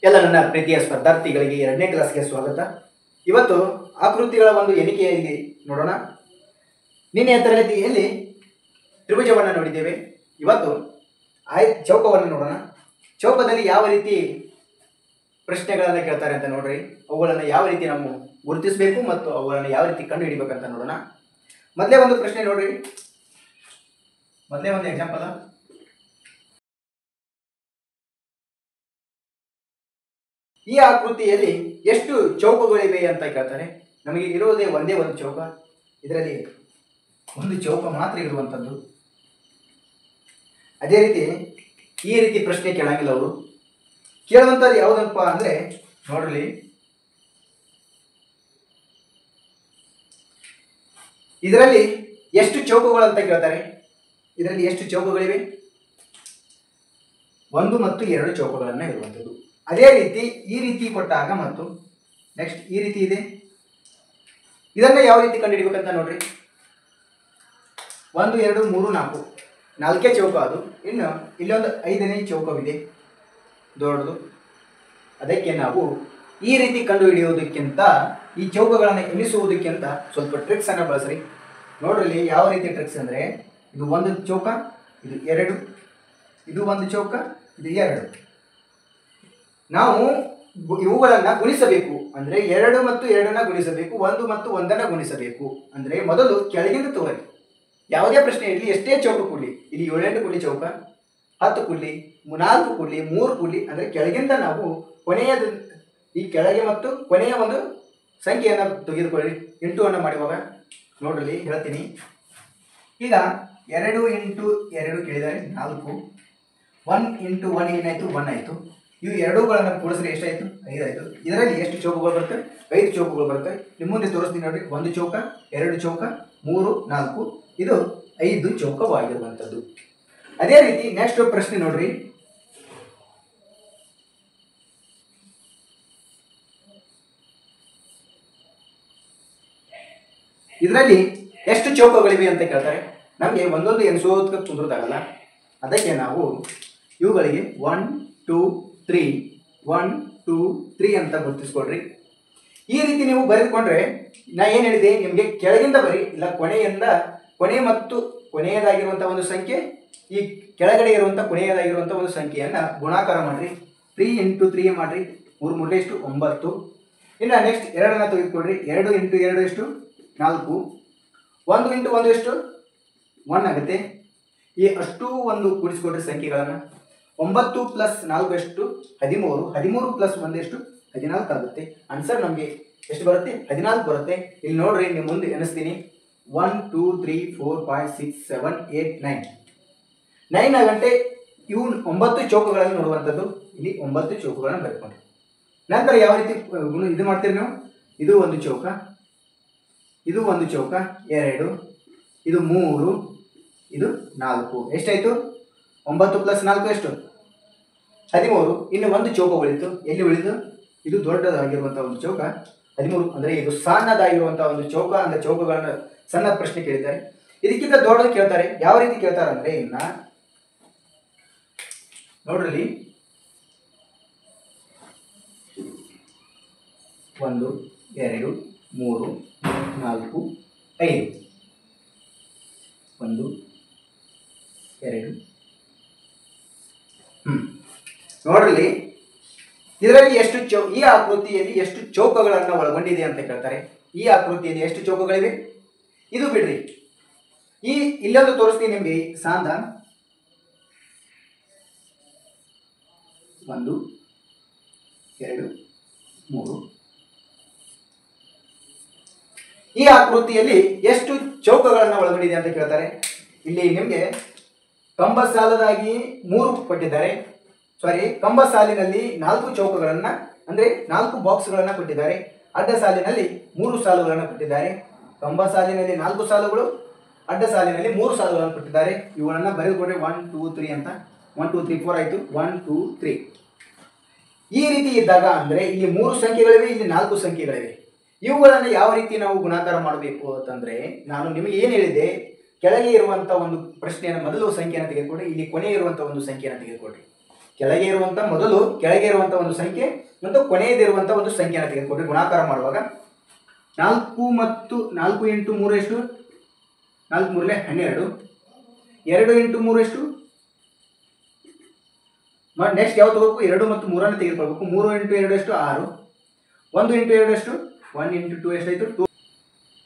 ಎಲ್ಲ ನನ್ನ ಪ್ರೀತಿಯ ಸ್ಪರ್ಧಾರ್ಥಿಗಳಿಗೆ 2ನೇ ಕ್ಲಾಸ್ಗೆ ಸ್ವಾಗತ. ಇವತ್ತು ಆಕೃತಿಗಳ ಒಂದು ಎಣಿಕೆಯಲ್ಲಿ ನೋಡೋಣ. ನಿನ್ನೆಯ ತರಗತಿಯಲ್ಲಿ ತ್ರಿಭುಜವನ್ನು ನೋಡಿದ್ದೇವೆ. ಇವತ್ತು ಚೌಕವನ್ನು ನೋಡೋಣ. ಚೌಕದಲ್ಲಿ ಯಾವ ರೀತಿ ಪ್ರಶ್ನೆಗಳನ್ನು ಕೇಳ್ತಾರೆ ಅಂತ ನೋಡ್ರಿ. ಅವುಗಳನ್ನು ಯಾವ ರೀತಿ ನಾವು ಗುರುತಿಸಬೇಕು ಮತ್ತು ಅವುಗಳನ್ನು ಯಾವ ರೀತಿ ಕಂಡು ಹಿಡಿಬೇಕಂತ ನೋಡೋಣ. ಮೊದಲೇ ಒಂದು ಪ್ರಶ್ನೆ ನೋಡ್ರಿ. ಮೊದಲೇ ಒಂದು ಎಕ್ಸಾಂಪಲ್. ಈ ಆಕೃತಿಯಲ್ಲಿ ಎಷ್ಟು ಚೌಕಗಳಿವೆ ಅಂತ ಕೇಳ್ತಾರೆ. ನಮಗೆ ಇರುವುದೇ ಒಂದೇ ಒಂದು ಚೌಕ. ಇದರಲ್ಲಿ ಒಂದು ಚೌಕ ಮಾತ್ರ ಇರುವಂಥದ್ದು. ಅದೇ ರೀತಿ ಈ ರೀತಿ ಪ್ರಶ್ನೆ ಕೇಳಂಗಿಲ್ಲ. ಅವರು ಕೇಳುವಂಥದ್ದು ಯಾವುದಪ್ಪ ಅಂದರೆ ನೋಡ್ರಿ, ಇದರಲ್ಲಿ ಎಷ್ಟು ಚೌಕಗಳು ಅಂತ ಕೇಳ್ತಾರೆ. ಇದರಲ್ಲಿ ಎಷ್ಟು ಚೌಕಗಳಿವೆ? 1 ಮತ್ತು 2 ಚೌಕಗಳನ್ನು ಇರುವಂಥದ್ದು. ಅದೇ ರೀತಿ ಈ ರೀತಿ ಕೊಟ್ಟಾಗ ಮತ್ತು ನೆಕ್ಸ್ಟ್ ಈ ರೀತಿ ಇದೆ. ಇದನ್ನು ಯಾವ ರೀತಿ ಕಂಡುಹಿಡಿಬೇಕಂತ ನೋಡ್ರಿ. 1 2 3 4 4 ಚೌಕ ಅದು. ಇನ್ನು ಇಲ್ಲೊಂದು 5ನೇ ಚೌಕವಿದೆ ದೊಡ್ಡದು. ಅದಕ್ಕೆ ನಾವು ಈ ರೀತಿ ಕಂಡು ಹಿಡಿಯುವುದಕ್ಕಿಂತ ಈ ಚೌಕಗಳನ್ನು ಎಣಿಸುವುದಕ್ಕಿಂತ ಸ್ವಲ್ಪ ಟ್ರಿಕ್ಸ್ ಅನ್ನು ಬಳಸ್ರಿ. ನೋಡ್ರಿ ಯಾವ ರೀತಿ ಟ್ರಿಕ್ಸ್ ಅಂದರೆ, ಇದು 1 ಚೌಕ, ಇದು 2, ಇದು 1 ಚೌಕ, ಇದು 2. ನಾವು ಇವುಗಳನ್ನು ಗುಣಿಸಬೇಕು. ಅಂದರೆ 2 ಮತ್ತು 2ನ್ನ ಗುಣಿಸಬೇಕು, 1 ಮತ್ತು 1ನ್ನು ಗುಣಿಸಬೇಕು. ಅಂದರೆ ಮೊದಲು ಕೆಳಗಿಂದ ತೋರಿ. ಯಾವುದೇ ಪ್ರಶ್ನೆ ಇರಲಿ, ಎಷ್ಟೇ ಚೌಕ ಕೊಡಲಿ, ಇಲ್ಲಿ 7 ಕೊಡಲಿ ಚೌಕ, 10 ಕೊಡಲಿ, 4 ಕೊಡಲಿ, 3 ಕೊಡಲಿ, ಅಂದರೆ ಕೆಳಗಿಂದ ನಾವು ಕೊನೆಯದು ಈ ಕೆಳಗೆ ಮತ್ತು ಕೊನೆಯ ಒಂದು ಸಂಖ್ಯೆಯನ್ನು ತೆಗೆದುಕೊಳ್ಳಿ. ಇಂಟುವನ್ನು ಮಾಡುವಾಗ ನೋಡ್ರಿ ಹೇಳ್ತೀನಿ. ಈಗ 2 ಇಂಟು 2 ಕೇಳಿದರೆ 4, 1 ಇಂಟು 1 ಏನಾಯಿತು? 1 ಆಯಿತು. ಇವು ಎರಡೂಗಳನ್ನು ಕೂಡಿಸಿದ್ರೆ ಎಷ್ಟಾಯಿತು? 5 ಆಯಿತು. ಇದರಲ್ಲಿ ಎಷ್ಟು ಚೌಕಗಳು ಬರ್ತವೆ? 5 ಚೌಕಗಳು ಬರ್ತವೆ. ನಿಮ್ಮ ಮುಂದೆ ತೋರಿಸ್ತೀನಿ ನೋಡಿರಿ. 1 ಚೌಕ, 2 ಚೌಕ, 3, 4, ಇದು 5 ಚೌಕವಾಗಿರುವಂಥದ್ದು. ಅದೇ ರೀತಿ ನೆಕ್ಸ್ಟ್ ಪ್ರಶ್ನೆ ನೋಡ್ರಿ. ಇದರಲ್ಲಿ ಎಷ್ಟು ಚೌಕಗಳಿವೆ ಅಂತ ಕೇಳ್ತಾರೆ. ನಮಗೆ ಒಂದೊಂದು ಎಣಿಸೋದಕ್ಕೆ ಕುಂದ್ರದಾಗಲ್ಲ. ಅದಕ್ಕೆ ನಾವು ಇವುಗಳಿಗೆ 1 2 3 1 2 3 ಅಂತ ಗುರುತಿಸ್ಕೊಡ್ರಿ. ಈ ರೀತಿ ನೀವು ಬರೆದುಕೊಂಡ್ರೆ, ನಾ ಏನು ಹೇಳಿದೆ ನಿಮಗೆ, ಕೆಳಗಿಂದ ಬರಿ, ಇಲ್ಲ ಕೊನೆ ಮತ್ತು ಕೊನೆಯದಾಗಿರುವಂಥ ಒಂದು ಸಂಖ್ಯೆ, ಈ ಕೆಳಗಡೆ ಇರುವಂಥ ಕೊನೆಯದಾಗಿರುವಂಥ ಒಂದು ಸಂಖ್ಯೆಯನ್ನು ಗುಣಾಕಾರ ಮಾಡಿರಿ. 3 ಇಂಟು 3 ಮಾಡಿರಿ. 3 3 ಎಷ್ಟು? 9. ಇನ್ನು ನೆಕ್ಸ್ಟ್ 2ನ್ನು ತೆಗೆದುಕೊಡ್ರಿ. 2 ಇಂಟು 2 ಎಷ್ಟು? 4. 1 ಇಂಟು 1 ಎಷ್ಟು? 1 ಆಗುತ್ತೆ. ಈ ಅಷ್ಟು ಒಂದು ಕೂಡಿಸ್ಕೊಡ್ರಿ ಸಂಖ್ಯೆಗಳನ್ನು. 9 ಪ್ಲಸ್ 4 ಎಷ್ಟು? 13. 13 ಪ್ಲಸ್ 1 ಎಷ್ಟು? 14 ಆಗುತ್ತೆ. ಆನ್ಸರ್ ನಮಗೆ ಎಷ್ಟು ಬರುತ್ತೆ? 14 ಬರುತ್ತೆ. ಇಲ್ಲಿ ನೋಡ್ರಿ, ನಿಮ್ಮ ಮುಂದೆ ಎಣಿಸ್ತೀನಿ. 1 2 3 4 5 6 7 8 9 ಆಗಂಟೆ. ಇವು 9 ಚೌಕಗಳನ್ನು ನೋಡುವಂಥದ್ದು. ಇಲ್ಲಿ 9 ಚೌಕಗಳನ್ನು ಬರ್ಕೊಂಡ್ರಿ. ನಂತರ ಯಾವ ರೀತಿ ಇದು ಮಾಡ್ತೀರಿ ನೀವು? ಇದು 1 ಚೌಕ, ಇದು 1 ಚೌಕ, 2, ಇದು 3, ಇದು 4. ಎಷ್ಟಾಯಿತು? 9 ಪ್ಲಸ್ 4 ಎಷ್ಟು? 13. ಇನ್ನು 1 ಚೌಕ ಉಳಿತು. ಎಲ್ಲಿ ಉಳಿದು? ಇದು ದೊಡ್ಡದಾಗಿರುವಂಥ ಒಂದು ಚೌಕ 13. ಅಂದರೆ ಇದು ಸಣ್ಣದಾಗಿರುವಂಥ ಒಂದು ಚೌಕ. ಅಂದರೆ ಚೌಕಗಳನ್ನು ಸಣ್ಣ ಪ್ರಶ್ನೆ ಕೇಳಿದ್ದಾರೆ. ಇದಕ್ಕಿಂತ ದೊಡ್ಡದು ಕೇಳ್ತಾರೆ. ಯಾವ ರೀತಿ ಕೇಳ್ತಾರೆ ಅಂದರೆ, ಇನ್ನು ನೋಡ್ರಿ, 1 2 3 4 5 1 2 ನೋಡ್ರಿ, ಇದರಲ್ಲಿ ಎಷ್ಟು ಈ ಆಕೃತಿಯಲ್ಲಿ ಎಷ್ಟು ಚೌಕಗಳನ್ನು ಒಳಗೊಂಡಿದೆ ಅಂತ ಕೇಳ್ತಾರೆ. ಈ ಆಕೃತಿಯಲ್ಲಿ ಎಷ್ಟು ಚೌಕಗಳಿವೆ? ಇದು ಬಿಡ್ರಿ, ಇಲ್ಲೊಂದು ತೋರಿಸ್ತೀನಿ ನಿಮಗೆ. ಸಾಂದ 1 2 3. ಈ ಆಕೃತಿಯಲ್ಲಿ ಎಷ್ಟು ಚೌಕಗಳನ್ನು ಒಳಗೊಂಡಿದೆ ಅಂತ ಕೇಳ್ತಾರೆ. ಇಲ್ಲಿ ನಿಮಗೆ ಕಂಬ ಸಾಲದಾಗಿ 3 ಕೊಟ್ಟಿದ್ದಾರೆ. ಕಂಬ ಸಾಲಿನಲ್ಲಿ 4 ಚೌಕಗಳನ್ನು, ಅಂದರೆ 4 ಬಾಕ್ಸ್ಗಳನ್ನು ಕೊಟ್ಟಿದ್ದಾರೆ. ಅಡ್ಡ ಸಾಲಿನಲ್ಲಿ 3 ಸಾಲುಗಳನ್ನು ಕೊಟ್ಟಿದ್ದಾರೆ. ಕಂಬ ಸಾಲಿನಲ್ಲಿ 4 ಸಾಲುಗಳು, ಅಡ್ಡ ಸಾಲಿನಲ್ಲಿ 3 ಸಾಲುಗಳನ್ನು ಕೊಟ್ಟಿದ್ದಾರೆ. ಇವುಗಳನ್ನು ಬರೆದುಕೊಂಡ್ರೆ 1 2 3 ಅಂತ. 1 2 3 4 ಆಯಿತು. 1 2 3 ಈ ರೀತಿ ಇದ್ದಾಗ, ಅಂದರೆ ಇಲ್ಲಿ 3 ಸಂಖ್ಯೆಗಳಿವೆ, ಇಲ್ಲಿ 4 ಸಂಖ್ಯೆಗಳಿವೆ. ಇವುಗಳನ್ನು ಯಾವ ರೀತಿ ನಾವು ಗುಣಾಕಾರ ಮಾಡಬೇಕು ಅಂತಂದರೆ, ನಾನು ನಿಮಗೆ ಏನು ಹೇಳಿದೆ, ಕೆಳಗೆ ಇರುವಂಥ ಒಂದು ಪ್ರಶ್ನೆಯನ್ನು ಮೊದಲು ಸಂಖ್ಯೆಯನ್ನು ತೆಗೆದುಕೊಂಡ್ರೆ, ಇಲ್ಲಿ ಕೊನೆ ಇರುವಂಥ ಒಂದು ಸಂಖ್ಯೆಯನ್ನು ತೆಗೆದುಕೊಡ್ರಿ. ಕೆಳಗೆ ಇರುವಂಥ ಮೊದಲು ಕೆಳಗೆ ಇರುವಂಥ ಒಂದು ಸಂಖ್ಯೆ ಮತ್ತು ಕೊನೆಯದಿರುವಂಥ ಒಂದು ಸಂಖ್ಯೆಯನ್ನು ತೆಗೆದುಕೊಟ್ರೆ ಗುಣಾಕಾರ ಮಾಡುವಾಗ 4 ಮತ್ತು 4 ಇಂಟು 3 ಎಷ್ಟು? 4 ಮೂರಲೆ 12. 2 ಇಂಟು 3 ಎಷ್ಟು? ನೆಕ್ಸ್ಟ್ ಯಾವ ತಗೋಬೇಕು? 2 ಮತ್ತು 3 ತೆಗೆದುಕೊಳ್ಬೇಕು. 3 ಇಂಟು 2 ಎಷ್ಟು? 6. 1 ಇಂಟು 2 ಎಷ್ಟು? 1 ಇಂಟು 2 ಎಷ್ಟಾಯಿತು? 2.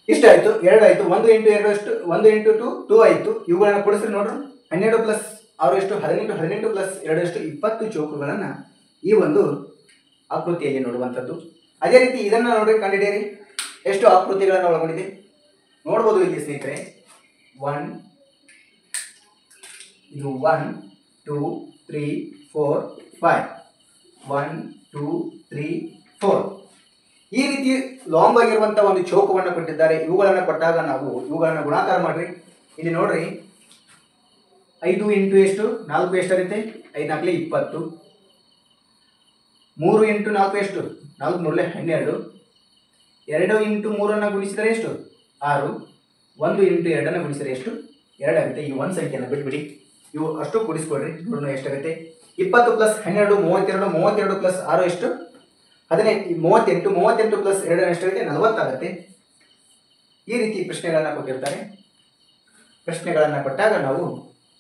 ಇಷ್ಟಾಯಿತು, 2 ಆಯಿತು. 1 ಇಂಟು 2 ಎಷ್ಟು? 1 ಇಂಟು 2 2 ಆಯಿತು. ಇವುಗಳನ್ನು ಕೊಡಿಸ್ರಿ ನೋಡ್ರಿ. 12 ಪ್ಲಸ್ 6 ಎಷ್ಟು? 18. 18 ಪ್ಲಸ್ 2 ಎಷ್ಟು? 20 ಚೌಕಗಳನ್ನು ಈ ಒಂದು ಆಕೃತಿಯಲ್ಲಿ ನೋಡುವಂಥದ್ದು. ಅದೇ ರೀತಿ ಇದನ್ನು ನೋಡ್ರಿ, ಕಂಡುಹಿಡಿಯಿರಿ. ಎಷ್ಟು ಆಕೃತಿಗಳನ್ನು ಒಳಗೊಂಡಿದೆ ನೋಡ್ಬೋದು ಇಲ್ಲಿ ಸ್ನೇಹಿತರೆ. 1 ಇದು 1 2 3 4 5 1 2 3 4 ಈ ರೀತಿ ಲಾಂಗ್ ಆಗಿರುವಂಥ ಒಂದು ಚೌಕವನ್ನು ಕೊಟ್ಟಿದ್ದಾರೆ. ಇವುಗಳನ್ನು ಕೊಟ್ಟಾಗ ನಾವು ಇವುಗಳನ್ನು ಗುಣಾಕಾರ ಮಾಡ್ರಿ. ಇಲ್ಲಿ ನೋಡ್ರಿ, 5 ಇಂಟು ಎಷ್ಟು? 4 ಎಷ್ಟಾಗುತ್ತೆ? 5 4 20. 3 ಇಂಟು 4 ಎಷ್ಟು? 4 ಮೂರಲೆ 12. 2 ಇಂಟು 3 ಗುಣಿಸಿದರೆ ಎಷ್ಟು? 6. 1 ಇಂಟು 2 ಗುಣಿಸಿದರೆ ಎಷ್ಟು? 2 ಆಗುತ್ತೆ. ಈ ಒಂದು ಸಂಖ್ಯೆಯನ್ನು ಬಿಟ್ಬಿಡಿ, ಇವು ಅಷ್ಟು ಕೂಡಿಸ್ಕೊಡ್ರಿ, ನೋಡೋಣ ಎಷ್ಟಾಗುತ್ತೆ. 20 ಪ್ಲಸ್ 12 32. 32 ಪ್ಲಸ್ 6 ಎಷ್ಟು? 18. 38. 38 ಪ್ಲಸ್ 2 ಎಷ್ಟಾಗುತ್ತೆ? 40 ಆಗುತ್ತೆ. ಈ ರೀತಿ ಪ್ರಶ್ನೆಗಳನ್ನು ಕೊಟ್ಟಿರ್ತಾರೆ. ಪ್ರಶ್ನೆಗಳನ್ನು ಕೊಟ್ಟಾಗ ನಾವು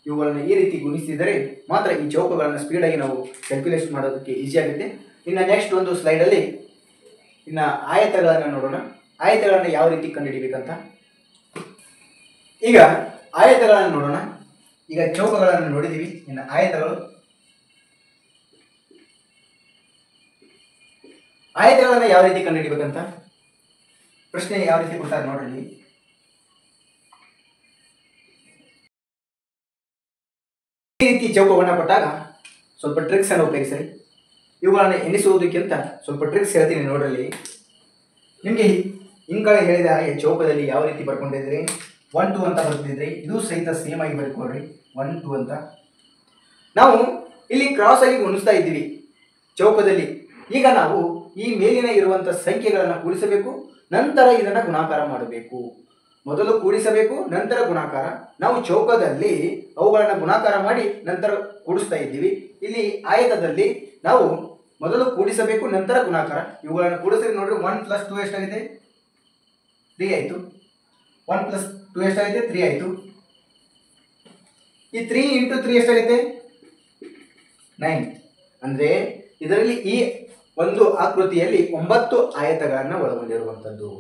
ಇವುಗಳನ್ನು ಈ ರೀತಿ ಗುಣಿಸಿದರೆ ಮಾತ್ರ ಈ ಚೌಕಗಳನ್ನು ಸ್ಪೀಡಾಗಿ ನಾವು ಕ್ಯಾಲ್ಕುಲೇಷನ್ ಮಾಡೋದಕ್ಕೆ ಈಸಿ ಆಗುತ್ತೆ. ಇನ್ನು ನೆಕ್ಸ್ಟ್ ಒಂದು ಸ್ಲೈಡಲ್ಲಿ ಇನ್ನು ಆಯತಗಳನ್ನು ನೋಡೋಣ. ಆಯತಗಳನ್ನು ಯಾವ ರೀತಿ ಕಂಡುಹಿಡಿಬೇಕಂತ. ಈಗ ಆಯತಗಳನ್ನು ನೋಡೋಣ. ಈಗ ಚೌಕಗಳನ್ನು ನೋಡಿದ್ದೀವಿ, ಇನ್ನು ಆಯತಗಳು. ಆಯತಗಳನ್ನು ಯಾವ ರೀತಿ ಕಂಡುಹಿಡಿಬೇಕಂತ ಪ್ರಶ್ನೆ ಯಾವ ರೀತಿ ಕೊಡ್ತಾರೆ ನೋಡ್ರಿ. ಈ ರೀತಿ ಚೌಕವನ್ನು ಕೊಟ್ಟಾಗ ಸ್ವಲ್ಪ ಟ್ರಿಕ್ಸ್ ಅನ್ನು ಉಪಯೋಗಿಸಿ. ಇವುಗಳನ್ನು ಎಣಿಸುವುದಕ್ಕಿಂತ ಸ್ವಲ್ಪ ಟ್ರಿಕ್ಸ್ ಹೇಳ್ತೀನಿ ನೋಡ್ರಲ್ಲಿ. ನಿಮಗೆ ಹಿಂಗಡೆ ಹೇಳಿದ ಹಾಗೆ ಚೌಕದಲ್ಲಿ ಯಾವ ರೀತಿ ಬರ್ಕೊಂಡಿದ್ರಿ? 1 2 ಅಂತ ಬರ್ತಿದ್ರಿ. ಇದು ಸಹಿತ ಸೇಮ್ ಆಗಿ ಬರ್ಕೊಡ್ರಿ, 1 2 ಅಂತ. ನಾವು ಇಲ್ಲಿ ಕ್ರಾಸ್ ಆಗಿ ಗುಣಿಸ್ತಾ ಇದ್ದೀವಿ ಚೌಕದಲ್ಲಿ. ಈಗ ನಾವು ಈ ಮೇಲಿನ ಇರುವಂಥ ಸಂಖ್ಯೆಗಳನ್ನು ಕೂಡಿಸಬೇಕು, ನಂತರ ಇದನ್ನು ಗುಣಾಕಾರ ಮಾಡಬೇಕು. ಮೊದಲು ಕೂಡಿಸಬೇಕು, ನಂತರ ಗುಣಾಕಾರ. ನಾವು ಚೌಕದಲ್ಲಿ ಅವುಗಳನ್ನು ಗುಣಾಕಾರ ಮಾಡಿ ನಂತರ ಕೂಡಿಸ್ತಾ ಇದ್ದೀವಿ. ಇಲ್ಲಿ ಆಯತದಲ್ಲಿ ನಾವು ಮೊದಲು ಕೂಡಿಸಬೇಕು, ನಂತರ ಗುಣಾಕಾರ. ಇವುಗಳನ್ನು ಕೂಡಿಸಿ ನೋಡ್ರಿ. 1 ಪ್ಲಸ್ 2 ಎಷ್ಟಾಗಿದೆ? 3 ಆಯಿತು. 1 ಪ್ಲಸ್ 2 ಎಷ್ಟಾಗಿದೆ? 3 ಆಯಿತು. ಈ 3 ಇಂಟು 3 ಎಷ್ಟಾಗುತ್ತೆ? 9. ಅಂದರೆ ಇದರಲ್ಲಿ ಈ ಒಂದು ಆಕೃತಿಯಲ್ಲಿ 9 ಆಯತಗಳನ್ನು ಒಳಗೊಂಡಿರುವಂಥದ್ದು.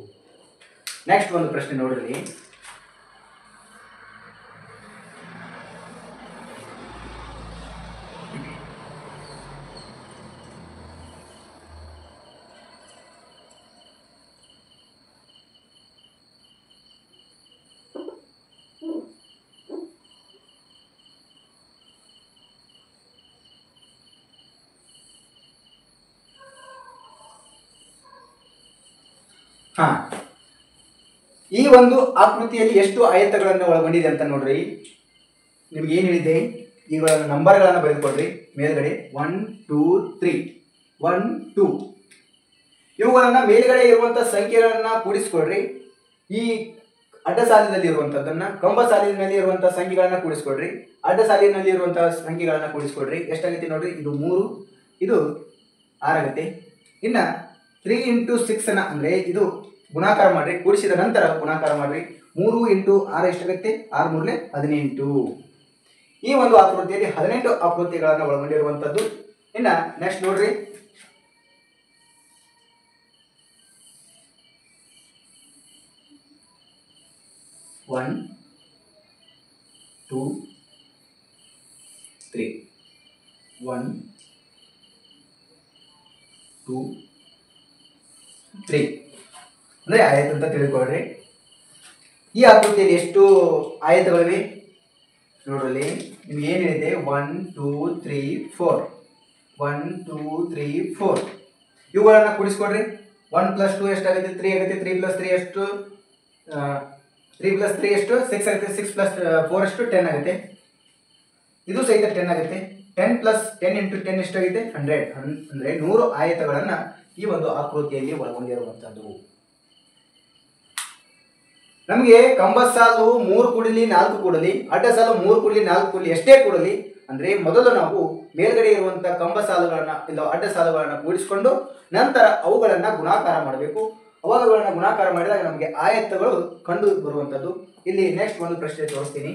ನೆಕ್ಸ್ಟ್ ಒಂದು ಪ್ರಶ್ನೆ ನೋಡ್ರಿ. ಈ ಒಂದು ಆಕೃತಿಯಲ್ಲಿ ಎಷ್ಟು ಆಯತಗಳನ್ನು ಒಳಗೊಂಡಿದೆ ಅಂತ ನೋಡ್ರಿ. ನಿಮ್ಗೆ ಏನು ಹೇಳಿದೆ? ಇವುಗಳ ನಂಬರ್ಗಳನ್ನು ಬರೆದುಕೊಡ್ರಿ ಮೇಲ್ಗಡೆ. 1 2 3 1 2 ಇವುಗಳನ್ನು ಮೇಲ್ಗಡೆ ಇರುವಂಥ ಸಂಖ್ಯೆಗಳನ್ನು ಕೂಡಿಸ್ಕೊಡ್ರಿ. ಈ ಅಡ್ಡ ಸಾಲಿನಲ್ಲಿ ಇರುವಂಥದ್ದನ್ನು, ಕಂಬ ಸಾಲಿನಲ್ಲಿ ಇರುವಂಥ ಸಂಖ್ಯೆಗಳನ್ನು ಕೂಡಿಸ್ಕೊಡ್ರಿ. ಅಡ್ಡ ಸಾಲಿನಲ್ಲಿ ಇರುವಂಥ ಸಂಖ್ಯೆಗಳನ್ನು ಕೂಡಿಸ್ಕೊಡ್ರಿ. ಎಷ್ಟಾಗುತ್ತೆ ನೋಡ್ರಿ? ಇದು 3, ಇದು 6 ಆಗುತ್ತೆ. ಇನ್ನು 3 ಇಂಟು 6 ಅಂದರೆ ಇದು ಗುಣಾಕಾರ ಮಾಡ್ರಿ. ಕೂಡಿಸಿದ ನಂತರ ಗುಣಾಕಾರ ಮಾಡ್ರಿ. 3 ಇಂಟು 6 ಎಷ್ಟಾಗುತ್ತೆ? 6 ಮೂರಲೆ 18. ಈ ಒಂದು ಆಕೃತಿಯಲ್ಲಿ 18 ಆಕೃತಿಗಳನ್ನು ಒಳಗೊಂಡಿರುವಂಥದ್ದು. ಇನ್ನು ನೆಕ್ಸ್ಟ್ ನೋಡ್ರಿ. ಒನ್ 2 3 1 2 3 ಅಂದರೆ ಆಯತ ಅಂತ ತಿಳ್ಕೊಳ್ರಿ. ಈ ಆಕೃತಿಯಲ್ಲಿ ಎಷ್ಟು ಆಯತಗಳಿವೆ ನೋಡ್ರಲ್ಲಿ. ನಿಮ್ಗೆ ಏನು ಹೇಳಿದೆ? 1 2 3 4 1 2 3 4 ಇವುಗಳನ್ನು ಕೂಡಿಸ್ಕೊಡ್ರಿ. 1 ಪ್ಲಸ್ 2 ಎಷ್ಟಾಗುತ್ತೆ? 3 ಆಗುತ್ತೆ. 3 ಪ್ಲಸ್ 3 ಎಷ್ಟು? 3 ಪ್ಲಸ್ 3 ಎಷ್ಟು? 6 ಆಗುತ್ತೆ. 6 ಪ್ಲಸ್ 4 ಎಷ್ಟು? 10 ಆಗುತ್ತೆ. ಇದು ಸಹಿತ 10 ಆಗುತ್ತೆ. 10 ಪ್ಲಸ್ 10 ಇಂಟು 10 ಎಷ್ಟಾಗಿದೆ? 100. ಅಂದರೆ 100 ಆಯತಗಳನ್ನು ಈ ಒಂದು ಆಕೃತಿಯಲ್ಲಿ ಒಳಗೊಂಡಿರುವಂಥದ್ದು. ನಮಗೆ ಕಂಬ ಸಾಲು 3 ಕೂಡಲಿ 4 ಕೂಡಲಿ, ಅಡ್ಡ ಸಾಲು 3 ಕೂಡಲಿ 4 ಕೂಡಲಿ ಎಷ್ಟೇ ಕೂಡಲಿ ಅಂದರೆ ಮೊದಲು ನಾವು ಮೇಲ್ಗಡೆ ಇರುವಂಥ ಕಂಬ ಸಾಲುಗಳನ್ನು ಇಲ್ಲ ಅಡ್ಡ ಸಾಲುಗಳನ್ನು ಕೂಡಿಸಿಕೊಂಡು ನಂತರ ಅವುಗಳನ್ನು ಗುಣಾಕಾರ ಮಾಡಬೇಕು. ಅವುಗಳನ್ನು ಗುಣಾಕಾರ ಮಾಡಿದಾಗ ನಮಗೆ ಆಯತ್ತಗಳು ಕಂಡು ಬರುವಂಥದ್ದು. ಇಲ್ಲಿ ನೆಕ್ಸ್ಟ್ ಒಂದು ಪ್ರಶ್ನೆ ತೋರಿಸ್ತೀನಿ.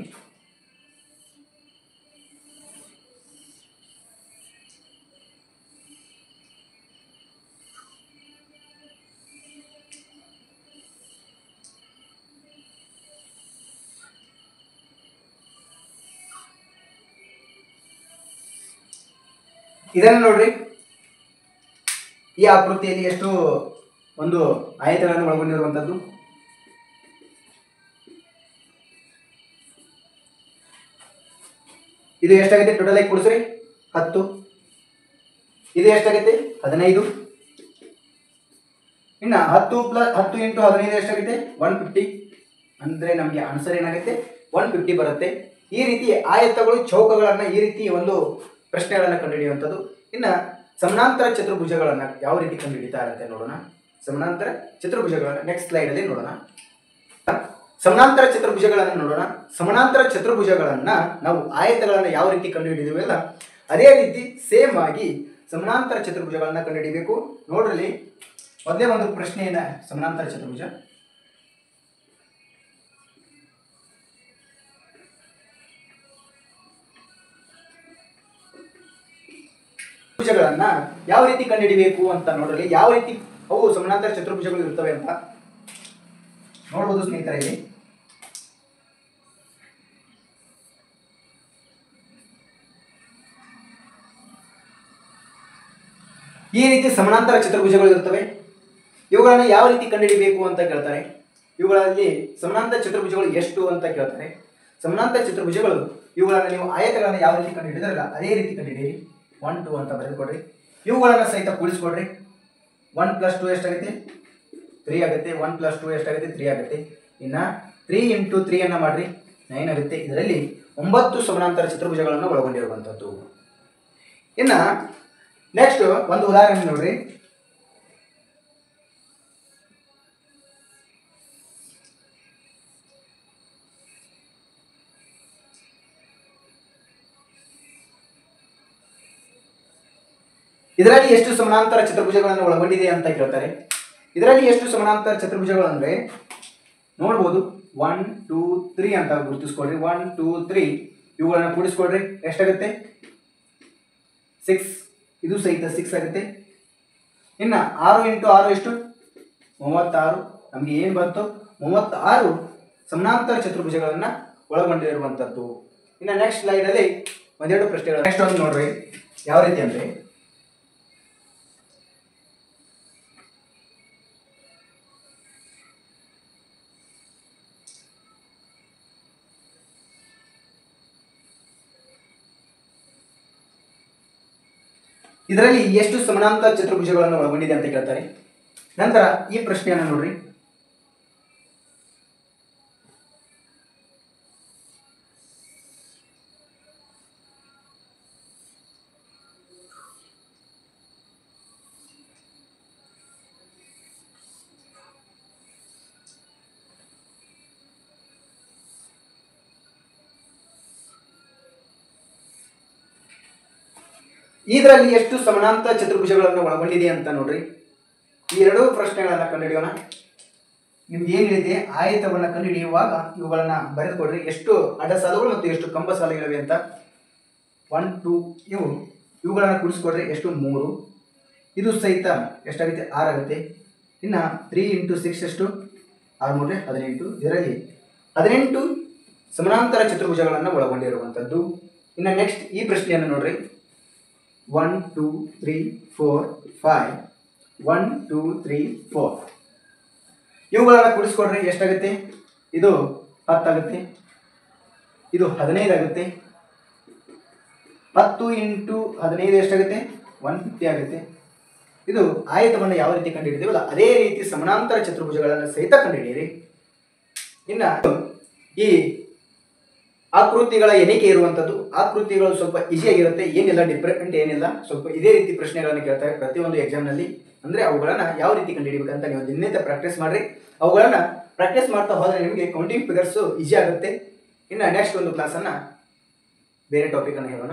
ಇದನ್ನು ನೋಡ್ರಿ, ಈ ಆಕೃತಿಯಲ್ಲಿ ಎಷ್ಟು ಒಂದು ಆಯತಗಳನ್ನು ಒಳಗೊಂಡಿರುವಂಥದ್ದು. ಇದು ಎಷ್ಟಾಗುತ್ತೆ ಟೋಟಲ್ ಆಗಿ ಕೂಡಿಸ್ರಿ 10. ಇದು ಎಷ್ಟಾಗುತ್ತೆ 15. ಇನ್ನು 10 × 15 ಎಷ್ಟಾಗುತ್ತೆ 150. ಅಂದರೆ ನಮಗೆ ಆನ್ಸರ್ ಏನಾಗುತ್ತೆ 150 ಬರುತ್ತೆ. ಈ ರೀತಿ ಆಯತಗಳು ಚೌಕಗಳನ್ನು ಈ ರೀತಿ ಒಂದು ಪ್ರಶ್ನೆಗಳನ್ನು ಕಂಡುಹಿಡಿಯುವಂಥದ್ದು. ಇನ್ನು ಸಮಾನಾಂತರ ಚತುರ್ಭುಜಗಳನ್ನು ಯಾವ ರೀತಿ ಕಂಡುಹಿಡಿತಾರೆ ಅಂತ ನೋಡೋಣ. ಸಮಾನಾಂತರ ಚತುರ್ಭುಜಗಳನ್ನು ನೆಕ್ಸ್ಟ್ ಸ್ಲೈಡಲ್ಲಿ ನೋಡೋಣ. ಸಮಾನಾಂತರ ಚತುರ್ಭುಜಗಳನ್ನು ನೋಡೋಣ. ಸಮಾನಾಂತರ ಚತುರ್ಭುಜಗಳನ್ನು ನಾವು ಆಯತಗಳನ್ನು ಯಾವ ರೀತಿ ಕಂಡುಹಿಡಿದಿವಲ್ಲ ಅದೇ ರೀತಿ ಸೇಮ್ ಆಗಿ ಸಮಾನಾಂತರ ಚತುರ್ಭುಜಗಳನ್ನು ಕಂಡುಹಿಡಿಯಬೇಕು. ನೋಡ್ರಲ್ಲಿ ಮೊದಲೇ ಒಂದು ಪ್ರಶ್ನೆಯನ್ನು ಸಮಾನಾಂತರ ಚತುರ್ಭುಜ ಚತುರ್ಭುಜಗಳನ್ನು ಯಾವ ರೀತಿ ಕಂಡುಹಿಡಿಯಬೇಕು ಅಂತ ನೋಡ್ರಲ್ಲಿ ಯಾವ ರೀತಿ ಅವು ಸಮಾನಾಂತರ ಚತುರ್ಭುಜಗಳು ಇರ್ತವೆ ಅಂತ ನೋಡಬಹುದು ಸ್ನೇಹಿತರೆ. ಇಲ್ಲಿ ಈ ರೀತಿ ಸಮಾನಾಂತರ ಚತುರ್ಭುಜಗಳು ಇರುತ್ತವೆ. ಇವುಗಳನ್ನು ಯಾವ ರೀತಿ ಕಂಡುಹಿಡಿಯಬೇಕು ಅಂತ ಕೇಳ್ತಾರೆ. ಇವುಗಳಲ್ಲಿ ಸಮಾನಾಂತರ ಚತುರ್ಭುಜಗಳು ಎಷ್ಟು ಅಂತ ಕೇಳ್ತಾರೆ. ಸಮಾನಾಂತರ ಚತುರ್ಭುಜಗಳು ಇವುಗಳನ್ನು ನೀವು ಆಯತಗಳನ್ನು ಯಾವ ರೀತಿ ಕಂಡುಹಿಡಿದ್ರಲ್ಲ ಅದೇ ರೀತಿ ಕಂಡುಹಿಡಿಯಿರಿ. 1 2 ಅಂತ ಬರೆದುಕೊಡ್ರಿ. ಇವುಗಳನ್ನು ಸಹಿತ ಕೂಡಿಸ್ಕೊಡ್ರಿ. 1 + 2 ಎಷ್ಟಾಗುತ್ತೆ 3 ಆಗುತ್ತೆ. 1 + 2 ಎಷ್ಟಾಗುತ್ತೆ 3 ಆಗುತ್ತೆ. ಇನ್ನು 3 × 3 ಅನ್ನು ಮಾಡಿರಿ 9 ಆಗುತ್ತೆ. ಇದರಲ್ಲಿ 9 ಸಮಾನಾಂತರ ಚತುರ್ಭುಜಗಳನ್ನು ಒಳಗೊಂಡಿರುವಂಥದ್ದು. ಇನ್ನು ನೆಕ್ಸ್ಟ್ ಒಂದು ಉದಾಹರಣೆ ನೋಡ್ರಿ. ಇದರಲ್ಲಿ ಎಷ್ಟು ಸಮಾನಾಂತರ ಚತುರ್ಭುಜಗಳನ್ನು ಒಳಗೊಂಡಿದೆ ಅಂತ ಕೇಳ್ತಾರೆ. ಇದರಲ್ಲಿ ಎಷ್ಟು ಸಮಾನಾಂತರ ಚತುರ್ಭುಜಗಳು ಅಂದರೆ ನೋಡ್ಬೋದು 1 2 3 ಅಂತ ಗುರುತಿಸ್ಕೊಡ್ರಿ. 1 2 3 ಇವುಗಳನ್ನು ಕೂಡಿಸ್ಕೊಡ್ರಿ. ಎಷ್ಟಾಗುತ್ತೆ 6. ಇದು ಸಹಿತ 6 ಆಗುತ್ತೆ. ಇನ್ನು 6 × 6 ಎಷ್ಟು 36. ನಮಗೆ ಏನು ಬಂತು 36 ಸಮಾನಾಂತರ ಚತುರ್ಭುಜಗಳನ್ನು ಒಳಗೊಂಡಿರುವಂಥದ್ದು. ಇನ್ನು ನೆಕ್ಸ್ಟ್ ಸ್ಲೈಡಲ್ಲಿ ಒಂದೆರಡು ಪ್ರಶ್ನೆಗಳು ನೆಕ್ಸ್ಟ್ ಒಂದು ನೋಡ್ರಿ. ಯಾವ ರೀತಿ ಅಂದರೆ ಇದರಲ್ಲಿ ಎಷ್ಟು ಸಮಾನಾಂತರ ಚತುರ್ಭುಜಗಳನ್ನು ಒಳಗೊಂಡಿದೆ ಅಂತ ಕೇಳ್ತಾರೆ. ನಂತರ ಈ ಪ್ರಶ್ನೆಯನ್ನು ನೋಡ್ರಿ. ಇದರಲ್ಲಿ ಎಷ್ಟು ಸಮಾನಾಂತರ ಚತುರ್ಭುಜಗಳನ್ನು ಒಳಗೊಂಡಿದೆ ಅಂತ ನೋಡ್ರಿ. ಈ ಎರಡೂ ಪ್ರಶ್ನೆಗಳನ್ನು ಕಂಡುಹಿಡಿಯೋಣ. ನಿಮ್ಗೆ ಏನು ಹೇಳಿದೆ ಆಯತವನ್ನು ಕಂಡುಹಿಡಿಯುವಾಗ ಇವುಗಳನ್ನು ಬರೆದುಕೊಡ್ರಿ. ಎಷ್ಟು ಅಡ್ಡ ಸಾಲುಗಳು ಮತ್ತು ಎಷ್ಟು ಕಂಬ ಸಾಲುಗಳಿವೆ ಅಂತ. 1 2 ಇವುಗಳನ್ನು ಕೂಡಿಸ್ಕೊಡ್ರಿ. ಎಷ್ಟು 3. ಇದು ಸಹಿತ ಎಷ್ಟಾಗುತ್ತೆ 6 ಆಗುತ್ತೆ. ಇನ್ನು 3 × 6 ಎಷ್ಟು 6 3 18. ಇದರಲ್ಲಿ 18 ಸಮಾನಾಂತರ ಚತುರ್ಭುಜಗಳನ್ನು ಒಳಗೊಂಡಿರುವಂಥದ್ದು. ಇನ್ನು ನೆಕ್ಸ್ಟ್ ಈ ಪ್ರಶ್ನೆಯನ್ನು ನೋಡ್ರಿ. 1 2 3 4 5 1 2 3 4 ಇವುಗಳನ್ನು ಕೂಡಿಸ್ಕೊಡ್ರಿ. ಎಷ್ಟಾಗುತ್ತೆ ಇದು 10 ಆಗುತ್ತೆ. ಇದು 15 ಆಗುತ್ತೆ. 10 × 15 ಎಷ್ಟಾಗುತ್ತೆ 150 ಆಗುತ್ತೆ. ಇದು ಆಯತವನ್ನು ಯಾವ ರೀತಿ ಕಂಡುಹಿಡಿದೀವಲ್ಲ ಅದೇ ರೀತಿ ಸಮಾನಾಂತರ ಚತುರ್ಭುಜಗಳನ್ನು ಸಹಿತ ಕಂಡುಹಿಡಿಯಿರಿ. ಇನ್ನು ಈ ಆಕೃತಿಗಳ ಎಣಿಕೆ ಇರುವಂಥದ್ದು. ಆಕೃತಿಗಳು ಸ್ವಲ್ಪ ಈಸಿಯಾಗಿರುತ್ತೆ, ಏನಿಲ್ಲ ಡಿಫ್ರೆಂಟ್ ಏನಿಲ್ಲ. ಸ್ವಲ್ಪ ಇದೇ ರೀತಿ ಪ್ರಶ್ನೆಗಳನ್ನು ಕೇಳ್ತಾರೆ ಪ್ರತಿಯೊಂದು ಎಕ್ಸಾಮ್ನಲ್ಲಿ. ಅಂದರೆ ಅವುಗಳನ್ನು ಯಾವ ರೀತಿ ಕಂಡುಹಿಡಿಬೇಕಂತ ನೀವು ದಿನನಿತ್ಯ ಪ್ರಾಕ್ಟೀಸ್ ಮಾಡಿರಿ. ಅವುಗಳನ್ನು ಪ್ರಾಕ್ಟೀಸ್ ಮಾಡ್ತಾ ಹೋದರೆ ನಿಮಗೆ ಕೌಂಟಿಂಗ್ ಫಿಗರ್ಸು ಈಸಿ ಆಗುತ್ತೆ. ಇನ್ನು ನೆಕ್ಸ್ಟ್ ಒಂದು ಕ್ಲಾಸನ್ನು ಬೇರೆ ಟಾಪಿಕನ್ನು ಹೇಳೋಣ.